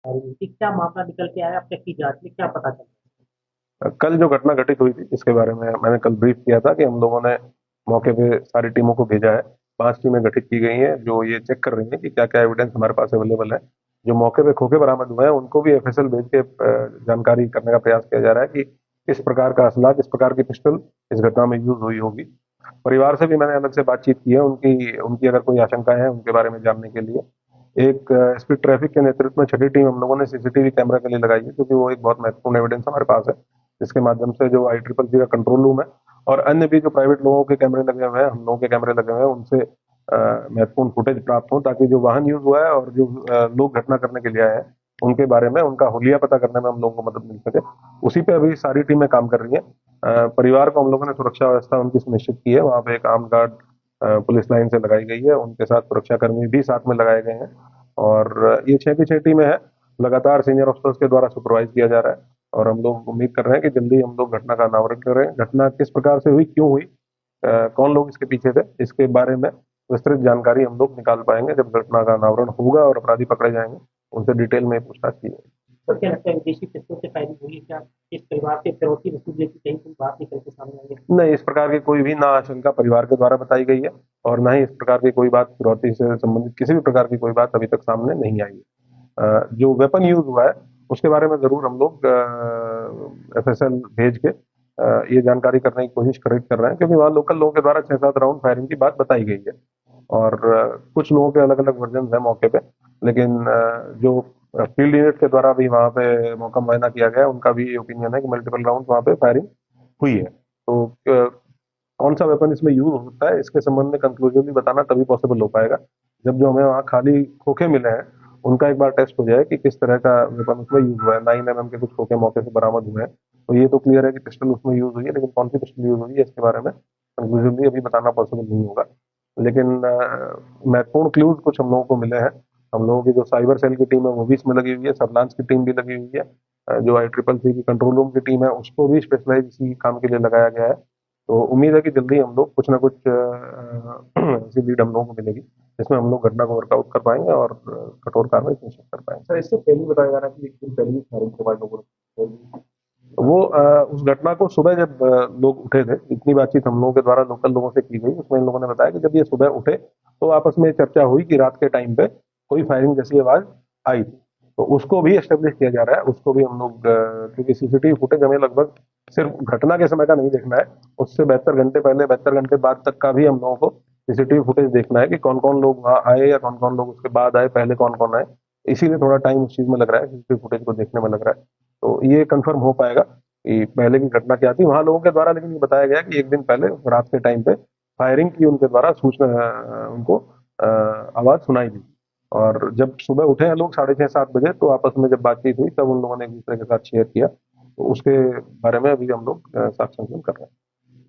Firing हुई थी, क्या मामला निकल के आया, अब तक की जांच में क्या पता चला? कल जो घटना घटित हुई थी इसके बारे में मैंने कल ब्रीफ किया था कि हम लोगों ने मौके पे सारी टीमों को भेजा है। 5 टीमें गठित की गई हैं जो ये चेक कर रही हैं कि क्या क्या एविडेंस हमारे पास अवेलेबल है। जो मौके पे खोखे बरामद हुए हैं उनको भी एफएसएल भेज के जानकारी करने का प्रयास किया जा रहा है कि किस प्रकार का असला, किस प्रकार की पिस्टल इस घटना में यूज हुई होगी। परिवार से भी मैंने अलग से बातचीत की है, उनकी उनकी अगर कोई आशंकाएं हैं उनके बारे में जानने के लिए। एक स्पीड ट्रैफिक के नेतृत्व में छठी टीम हम लोगों ने सीसीटीवी कैमरा के लिए लगाई है, क्योंकि वो एक बहुत महत्वपूर्ण एविडेंस हमारे पास है, जिसके माध्यम से जो ICCC का कंट्रोल रूम है और अन्य भी जो प्राइवेट लोगों के कैमरे लगे हुए हैं, हम लोगों के कैमरे लगे हुए हैं, उनसे महत्वपूर्ण फुटेज प्राप्त हो, ताकि जो वाहन यूज हुआ है और जो लोग घटना करने के लिए आए हैं उनके बारे में उनका हुलिया पता करने में हम लोगों को मदद मिल सके। उसी पे अभी सारी टीमें काम कर रही हैं। परिवार को हम लोगों ने सुरक्षा व्यवस्था उनकी सुनिश्चित की है। वहाँ पे एक आर्म गार्ड पुलिस लाइन से लगाई गई है, उनके साथ सुरक्षा कर्मी भी साथ में लगाए गए हैं। और ये 6 की 6 टीमें हैं, लगातार सीनियर ऑफिसर्स के द्वारा सुपरवाइज किया जा रहा है। और हम लोग उम्मीद कर रहे हैं कि जल्दी हम लोग घटना का अनावरण करें। घटना किस प्रकार से हुई, क्यों हुई, कौन लोग इसके पीछे थे, इसके बारे में विस्तृत जानकारी हम लोग निकाल पाएंगे जब घटना का अनावरण होगा और अपराधी पकड़े जाएंगे। उनसे डिटेल में पूछताछ की जाएगी। तो क्या लगता है विदेशी पिस्तौल से फायरिंग हुई है क्या? इस परिवार से फिरौती वसूलने की कहीं कोई बात निकल के सामने आई है? नहीं, इस प्रकार की कोई भी ना आशंका परिवार के द्वारा बताई गई है और ना ही इस प्रकार की कोई बात फिरौती से संबंधित किसी भी प्रकार की कोई बात अभी तक सामने नहीं आई है। जो वेपन यूज हुआ है उसके बारे में जरूर हम लोग FSL भेज के ये जानकारी करने की कोशिश कर रहे हैं, क्योंकि वहाँ लोकल लोगों के द्वारा 6-7 राउंड फायरिंग की बात बताई गई है। और कुछ लोगों के अलग अलग वर्जन है मौके पे, लेकिन जो फील्ड यूनिट के द्वारा भी वहाँ पे मौका मुआयना किया गया है, उनका भी ओपिनियन है कि मल्टीपल राउंड वहाँ पे फायरिंग हुई है। तो कौन सा वेपन इसमें यूज हो सकता है इसके संबंध में कंक्लूसिवली बताना तभी पॉसिबल हो पाएगा जब जो हमें वहाँ खाली खोखे मिले हैं उनका एक बार टेस्ट हो जाए कि किस तरह का वेपन उसमें यूज हुआ है। 9mm के कुछ खोखे मौके से बरामद हुए हैं, तो ये तो क्लियर है कि पिस्टल उसमें यूज हुई है, लेकिन कौन सी पिस्टल यूज हुई है इसके बारे में कंक्लूसिवली अभी बताना पॉसिबल नहीं होगा। लेकिन महत्वपूर्ण क्लूज कुछ हम लोगों को मिले हैं। हम लोगों की जो साइबर सेल की टीम है वो भी इसमें लगी हुई है, सर्विलांस की टीम भी लगी हुई है। जो ICCC की कंट्रोल रूम की टीम है उसको भी स्पेशलाइज इसी काम के लिए लगाया गया है। तो उम्मीद है कि जल्दी हम लोग कुछ ना कुछ ऐसी लीड हम लोगों को मिलेगी जिसमें हम लोग घटना को वर्कआउट कर पाएंगे और कठोर कार्रवाई सुनिश्चित कर पाएंगे। सर, इससे पहले बताया जा रहा है कि एक दिन पहले ही फायरिंग करवाए लोगों ने। वो उस घटना को सुबह जब लोग उठे थे, इतनी बातचीत हम लोगों के द्वारा लोकल लोगों से की गई, उसमें इन लोगों ने बताया कि जब ये सुबह उठे तो आपस में चर्चा हुई कि रात के टाइम पे कोई फायरिंग जैसी आवाज आई थी। तो उसको भी एस्टेब्लिश किया जा रहा है, उसको भी हम लोग क्योंकि CCTV फुटेज हमें लगभग सिर्फ घटना के समय का नहीं देखना है, उससे 72 घंटे पहले 72 घंटे बाद तक का भी हम लोगों को CCTV फुटेज देखना है कि कौन कौन लोग वहाँ आए या कौन कौन लोग उसके बाद आए, पहले कौन कौन आए। इसीलिए थोड़ा टाइम उस चीज में लग रहा है, CCTV फुटेज को देखने में लग रहा है। तो ये कंफर्म हो पाएगा कि पहले की घटना क्या थी वहां लोगों के द्वारा। लेकिन ये बताया गया कि एक दिन पहले रात के टाइम पे फायरिंग की उनके द्वारा सूचना उनको आवाज सुनाई दी। और जब सुबह उठे हैं लोग 6:30-7 बजे, तो आपस में जब बातचीत हुई तब उन लोगों ने एक दूसरे के साथ शेयर किया। तो उसके बारे में अभी हम लोग साक्ष्य संकलन कर रहे हैं।